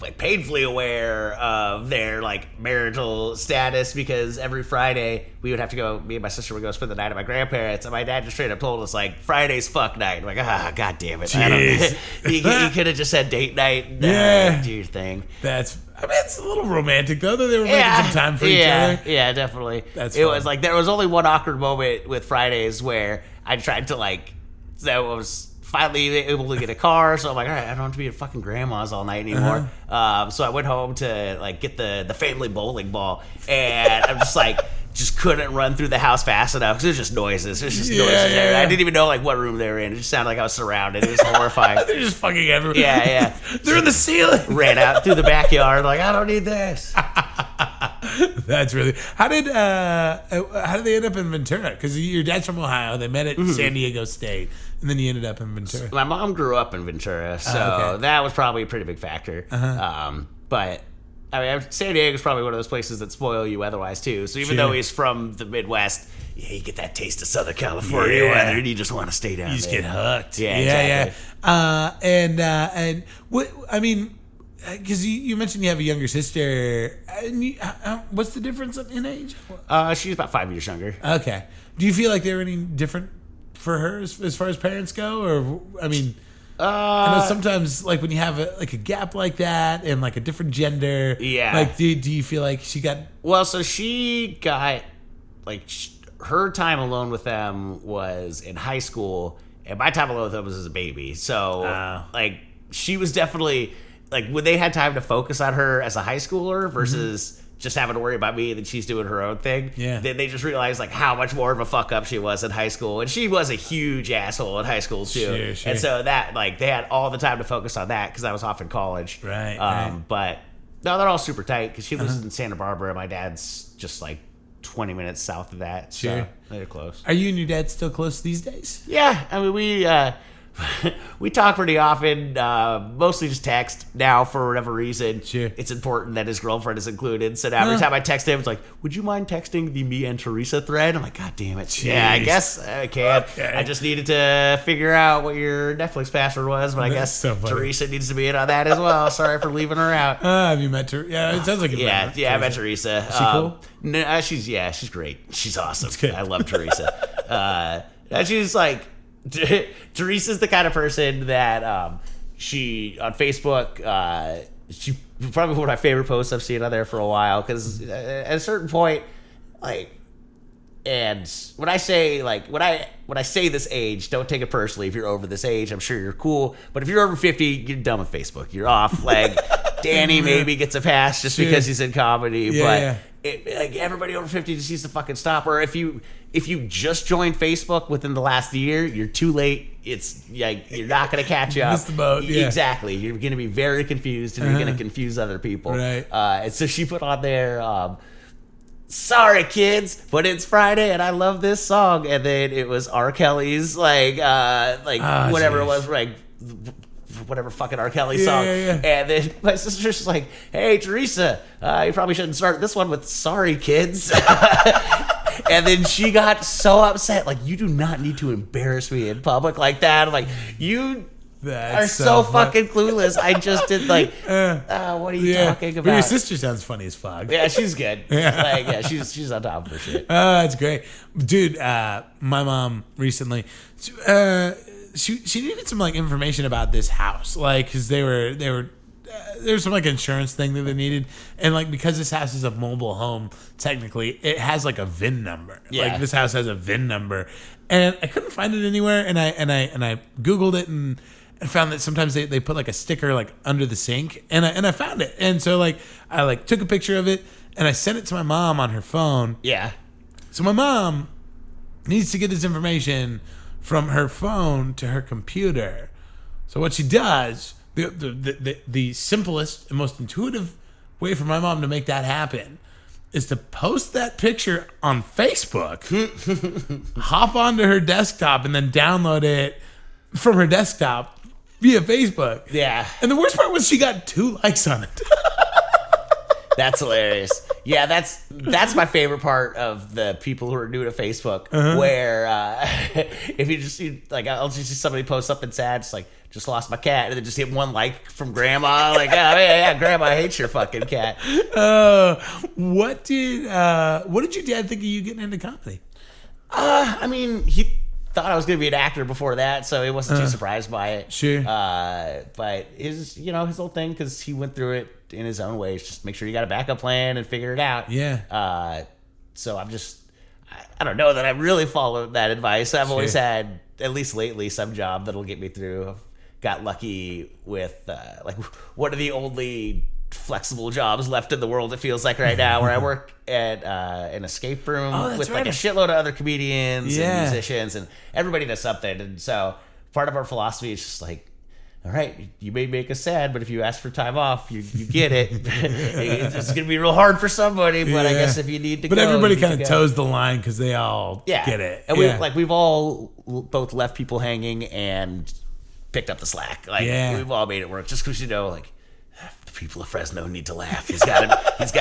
like painfully aware of their like marital status because every Friday we would have to go. Me and my sister would go spend the night at my grandparents, and my dad just straight up told us like Friday's fuck night. I'm like, god damn it! You could have just said date night. And, do your thing. It's a little romantic though. They were making some time for each other. Yeah, definitely. It was like there was only one awkward moment with Fridays where I tried to like. So I was finally able to get a car, so I'm like, all right, I don't have to be at fucking grandma's all night anymore. So I went home to like get the family bowling ball, and I'm just like. Just couldn't run through the house fast enough because there's just noises. There's just noises there. Yeah. I didn't even know like what room they were in. It just sounded like I was surrounded. It was horrifying. They're just fucking everywhere. Yeah. They're in the ceiling. Ran out through the backyard like I don't need this. That's really. How did they end up in Ventura? Because your dad's from Ohio. They met at San Diego State, and then you ended up in Ventura. My mom grew up in Ventura, so that was probably a pretty big factor. But. I mean, San Diego's probably one of those places that spoil you otherwise, too. So even though he's from the Midwest, you get that taste of Southern California weather, and you just want to stay down there. You just get hooked. Yeah, exactly. And what, I mean, because you mentioned you have a younger sister. What's the difference in age? She's about 5 years younger. Okay. Do you feel like they were any different for her as far as parents go? Or, I mean... I know sometimes, like when you have a gap like that and like a different gender, like do you feel like she got? Well, so she got like her time alone with them was in high school, and my time alone with them was as a baby. So like she was definitely like when they had time to focus on her as a high schooler versus. Just having to worry about me and then she's doing her own thing. Yeah. Then they just realized like how much more of a fuck up she was in high school. And she was a huge asshole in high school too. Sure. And so that like they had all the time to focus on that because I was off in college. Right. But no, they're all super tight because she lives in Santa Barbara. My dad's just like 20 minutes south of that. Sure. So they're close. Are you and your dad still close these days? Yeah. I mean, we talk pretty often, mostly just text now for whatever reason. Sure. It's important that his girlfriend is included. So now every time I text him, it's like, would you mind texting the me and Teresa thread? I'm like, God damn it. Jeez. Yeah, I guess I can. Okay. I just needed to figure out what your Netflix password was, but I guess Teresa needs to be in on that as well. Sorry for leaving her out. Have you met her? Yeah, it sounds like you met her. Yeah, I met Teresa. Is she cool? No, she's great. She's awesome. I love Teresa. And she's like, Teresa's the kind of person that she on Facebook. She probably one of my favorite posts I've seen on there for a while, because at a certain point, like. And when I say this age, don't take it personally. If you're over this age, I'm sure you're cool. But if you're over 50, you're done with Facebook. You're off. Like Danny maybe gets a pass just because he's in comedy, but like everybody over 50 just needs to fucking stop. Or if you just joined Facebook within the last year, you're too late. It's like you're not gonna catch up. Missed the boat. Yeah. Exactly. You're gonna be very confused, and you're gonna confuse other people. Right. And so she put on there. Sorry, kids, but it's Friday and I love this song. And then it was R. Kelly's whatever it was, like whatever fucking R. Kelly song. Yeah. And then my sister's like, "Hey, Teresa, you probably shouldn't start this one with 'Sorry, kids.'" And then she got so upset, like, "You do not need to embarrass me in public like that." I'm like, "You." Are so fucking clueless. I just did what are you talking about? But your sister sounds funny as fuck. Yeah, she's good. She's on top of her shit. Oh, that's great, dude. My mom recently, she needed some like information about this house, like because there was some like insurance thing that they needed, and like because this house is a mobile home, technically it has like a VIN number. Yeah. Like this house has a VIN number, and I couldn't find it anywhere, and I Googled it and. I found that sometimes they put like a sticker like under the sink, and I found it, and so like I like took a picture of it and I sent it to my mom on her phone. Yeah. So my mom needs to get this information from her phone to her computer. So what she does, the simplest and most intuitive way for my mom to make that happen is to post that picture on Facebook, hop onto her desktop, and then download it from her desktop via Facebook. Yeah. And the worst part was she got 2 likes on it. That's hilarious. Yeah, that's my favorite part of the people who are new to Facebook, where if you just see, like, I'll just see somebody post something sad, it's like, "Just lost my cat," and then just hit 1 like from grandma, like, "Oh yeah, grandma hates your fucking cat." What did your dad think of you getting into comedy? I mean, he thought I was going to be an actor before that, so he wasn't too surprised by it. Sure. But his whole thing, because he went through it in his own ways, just make sure you got a backup plan and figure it out. Yeah. So I don't know that I really followed that advice. I've always had, at least lately, some job that'll get me through. I've got lucky with, one of the only flexible jobs left in the world, it feels like right now, where I work at an escape room with like a shitload of other comedians and musicians, and everybody does something. And so part of our philosophy is just like, all right, you may make us sad, but if you ask for time off, you get it. It's going to be real hard for somebody, but I guess if you need to but go. But everybody kind of toes the line because they all get it. And we've all both left people hanging and picked up the slack. We've all made it work, just because, like, people of Fresno need to laugh. He's got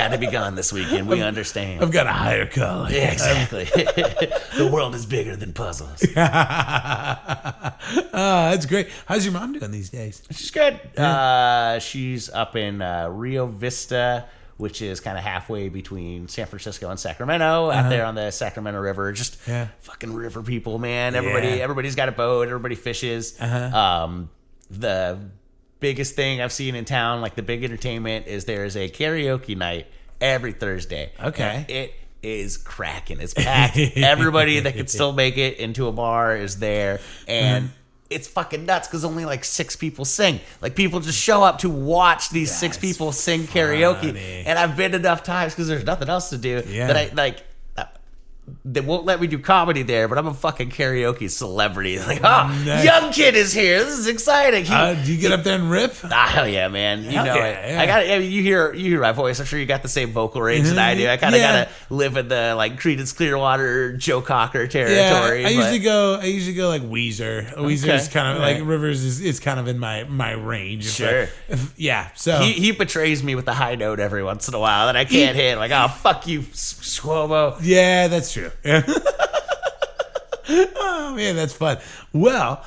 to be gone this weekend. We understand. I've got a higher calling. Yeah, exactly. The world is bigger than puzzles. That's great. How's your mom doing these days? She's good. Yeah. She's up in Rio Vista, which is kind of halfway between San Francisco and Sacramento, out there on the Sacramento River. Just fucking river people, man. Everybody's got a boat. Everybody fishes. The biggest thing I've seen in town, like the big entertainment, is there is a karaoke night every Thursday. Okay. And it is cracking. It's packed. Everybody that can still make it into a bar is there. And it's fucking nuts because only like 6 people sing. Like, people just show up to watch these 6 people sing karaoke. And I've been enough times because there's nothing else to do that I like. They won't let me do comedy there, but I'm a fucking karaoke celebrity. Like, nice. Young kid is here. This is exciting. Do you get up there and rip? Hell yeah, man. You know it. Yeah. I mean, you hear my voice. I'm sure you got the same vocal range that I do. I kind of gotta live in the like Creedence Clearwater, Joe Cocker territory. I usually go like Weezer. Weezer is kind of like Rivers is kind of in my range. Sure. So he betrays me with a high note every once in a while that I can't hit. Like, oh, fuck you, Squomo. Yeah, that's true. Yeah. Oh man, that's fun. Well,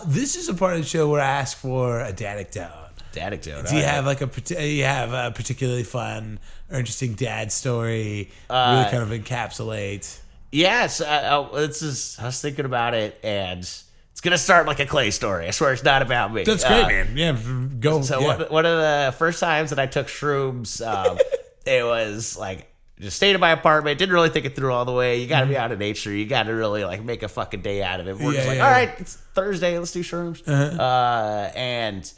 this is a part of the show where I ask for a dadictote. Dadictote. Do you have like a particularly fun or interesting dad story? Really kind of encapsulate. Yes, I was thinking about it, and it's gonna start like a Clay story. I swear it's not about me. That's great, man. Yeah, go. So one of the first times that I took shrooms, it was like just stayed in my apartment. Didn't really think it through all the way. You got to be out of nature. You got to really like make a fucking day out of it. We're just like, all right, it's Thursday. Let's do shrooms. And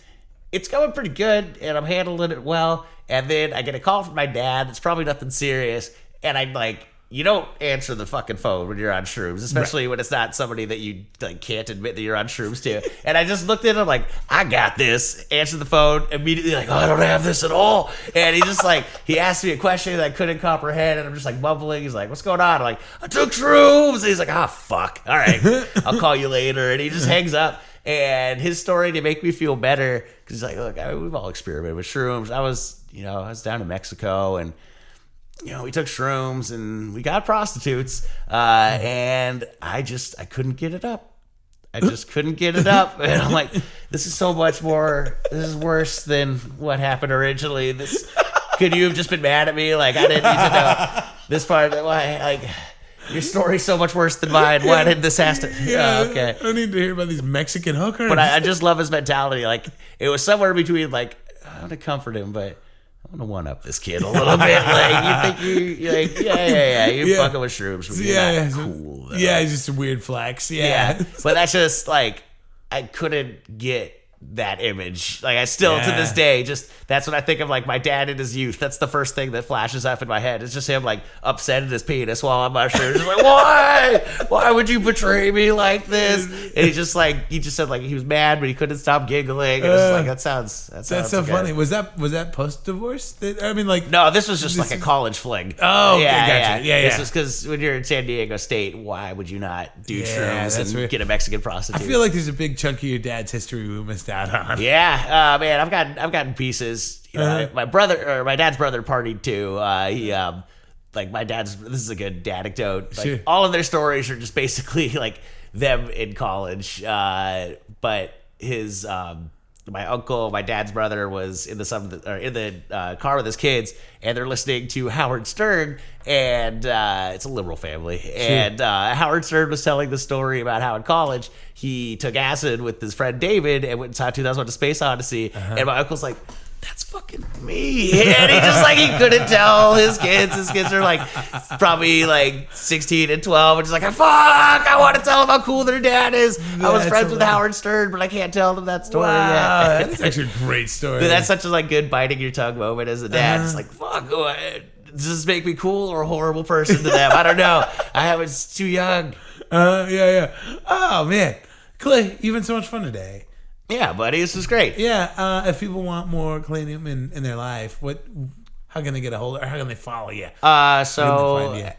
it's going pretty good, and I'm handling it well. And then I get a call from my dad. It's probably nothing serious, and I'm like, you don't answer the fucking phone when you're on shrooms, especially when it's not somebody that you like can't admit that you're on shrooms to. And I just looked at him like, I got this. Answered the phone immediately, like, oh, I don't have this at all. And he just like, he asked me a question that I couldn't comprehend, and I'm just like mumbling. He's like, what's going on? I'm like, I took shrooms. And he's like, ah, fuck. All right, I'll call you later. And he just hangs up. And his story to make me feel better, because he's like, look, we've all experimented with shrooms. I was down in Mexico, and we took shrooms and we got prostitutes, and I couldn't get it up. I just couldn't get it up. And I'm like, this is so much more, this is worse than what happened originally. Could you have just been mad at me? Like, I didn't need to know this part. Why, like, your story's so much worse than mine. Why did this have to? Yeah, okay. I need to hear about these Mexican hookers. But I just love his mentality. Like, it was somewhere between, like, I want to comfort him, but I'm gonna one up this kid a little bit. Like, you're like, yeah. You're fucking with shrooms. But you're not cool. Though. Yeah, it's just a weird flex. Yeah. But that's just like, I couldn't get that image. Like, I still to this day, just that's what I think of, like my dad in his youth. That's the first thing that flashes up in my head. It's just him like upset at his penis while I'm on shrooms. Just like, why would you betray me like this? And he just said like he was mad, but he couldn't stop giggling. And it's like, that sounds that's so good. funny. Was that post divorce? I mean, like, no, this was just like a college fling. Oh, okay, gotcha. Yeah. This was because when you're in San Diego State, why would you not do shrooms and weird. get a Mexican prostitute? I feel like there's a big chunk of your dad's history we missed out on. Yeah, man, I've gotten pieces. My dad's brother partied too. This is a good anecdote. Like, sure. All of their stories are just basically like them in college. But his my dad's brother was in the car with his kids, and they're listening to Howard Stern, and it's a liberal family. Sure. And Howard Stern was telling the story about how in college he took acid with his friend David and went and saw 2001: A Space Odyssey. And my uncle's like, that's fucking me. And he just like, he couldn't tell his kids. His kids are like probably like 16 and 12. And just like, fuck, I want to tell them how cool their dad is. I was friends with Howard Stern, but I can't tell them that story yet. That's actually a great story. But that's such a like good biting your tongue moment as a dad. It's like, fuck, does this make me cool or a horrible person to them? I don't know. I was too young. Yeah. Oh, man. Clay, you've been so much fun today. Yeah, buddy, this was great. Yeah, if people want more Clay Newman in their life, how can they get a hold of, or how can they follow you? So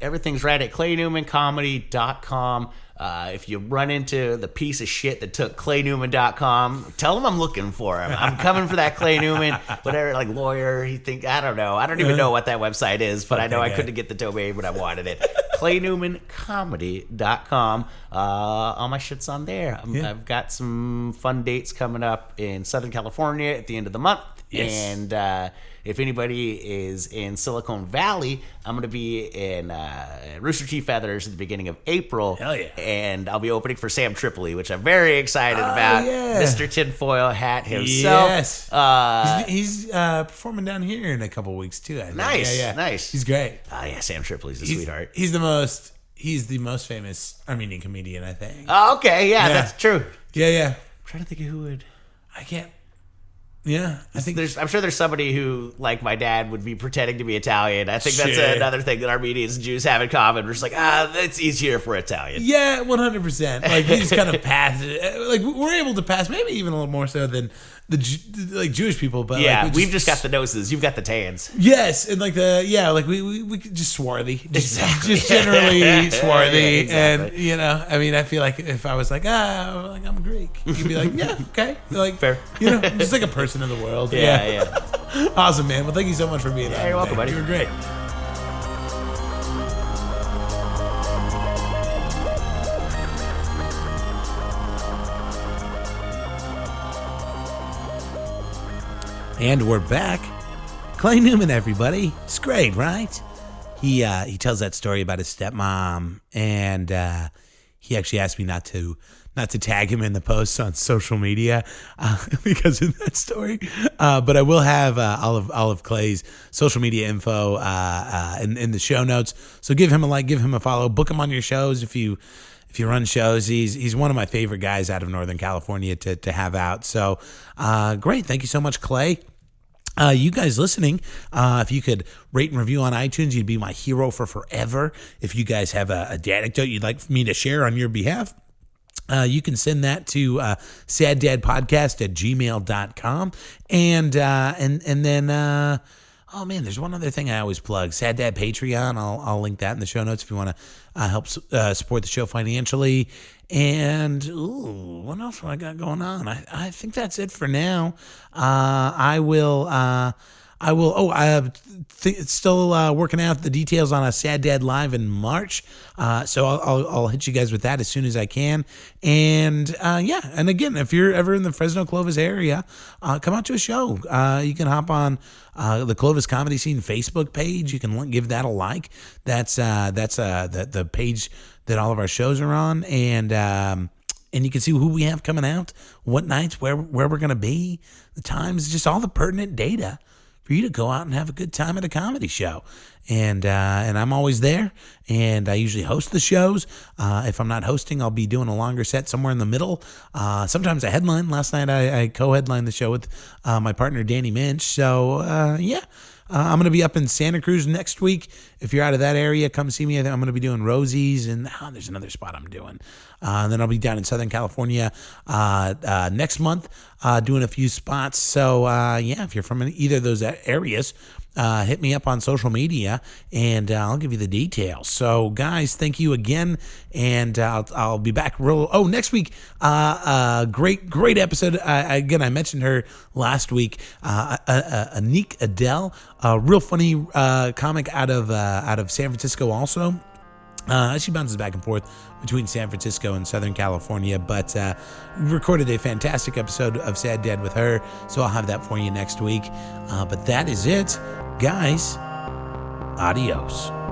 everything's right at claynewmancomedy.com. If you run into the piece of shit that took claynewman.com, tell him I'm looking for him. I'm coming for that Clay Newman, whatever, like lawyer. I don't know. I don't even know what that website is, but I know I couldn't get the domain, but I wanted it. claynewmancomedy.com. All my shit's on there. I've got some fun dates coming up in Southern California at the end of the month. Yes. And if anybody is in Silicon Valley, I'm going to be in Rooster Teeth Feathers at the beginning of April. Hell yeah. And I'll be opening for Sam Tripoli, which I'm very excited about. Yeah. Mr. Tinfoil Hat himself. Yes. He's performing down here in a couple weeks, too, I think. Nice. Yeah. Nice. He's great. Yeah, Sam Tripoli's a sweetheart. He's the most famous Armenian comedian, I think. Oh, okay. Yeah, that's true. Yeah. I'm trying to think of who would. I can't. Yeah, I think I'm sure there's somebody who, like my dad, would be pretending to be Italian. I think that's another thing that Armenians and Jews have in common. We're just like, it's easier if we're Italian. Yeah, 100%. Like, he's kind of pass it. Like, we're able to pass, maybe even a little more so than the Jewish people. But yeah, we've just got the noses. You've got the tans. Yes, and like we just swarthy, just generally swarthy, exactly. And I mean, I feel like if I was like I'm Greek, you'd be like, yeah, okay, like fair, I'm just like a person in the world. Yeah. Awesome, man. Well, thank you so much for being here. You're welcome, buddy. You were great. And we're back. Clay Newman, everybody. It's great, right? he tells that story about his stepmom, and he actually asked me not to tag him in the posts on social media because of that story. But I will have Olive Clay's social media info in the show notes. So give him a like, give him a follow, book him on your shows if you run shows. He's one of my favorite guys out of Northern California to have out. So great. Thank you so much, Clay. You guys listening, if you could rate and review on iTunes, you'd be my hero for forever. If you guys have a anecdote you'd like me to share on your behalf, you can send that to saddadpodcast@gmail.com. And then, oh man, there's one other thing I always plug. Sad Dad Patreon. I'll link that in the show notes if you want to help support the show financially. And what else have I got going on? I think that's it for now. I will. Still working out the details on a Sad Dad Live in March. So I'll hit you guys with that as soon as I can. And and again, if you're ever in the Fresno Clovis area, come out to a show. You can hop on the Clovis Comedy Scene Facebook page. You can give that a like. That's the page that all of our shows are on, and you can see who we have coming out, what nights, where we're going to be, the times, just all the pertinent data for you to go out and have a good time at a comedy show. And I'm always there, and I usually host the shows. If I'm not hosting, I'll be doing a longer set somewhere in the middle. Sometimes I headline. Last night I co-headlined the show with my partner Danny Minch. So I'm going to be up in Santa Cruz next week. If you're out of that area, come see me. I'm going to be doing Rosie's, and there's another spot I'm doing. And then I'll be down in Southern California next month doing a few spots. So, if you're from either of those areas, hit me up on social media, and I'll give you the details. So, guys, thank you again, and I'll be back next week. Great episode. Again, I mentioned her last week. Anique Adele, a real funny comic out of San Francisco also. She bounces back and forth between San Francisco and Southern California, but recorded a fantastic episode of Sad Dad with her, so I'll have that for you next week. But that is it, guys. Adios.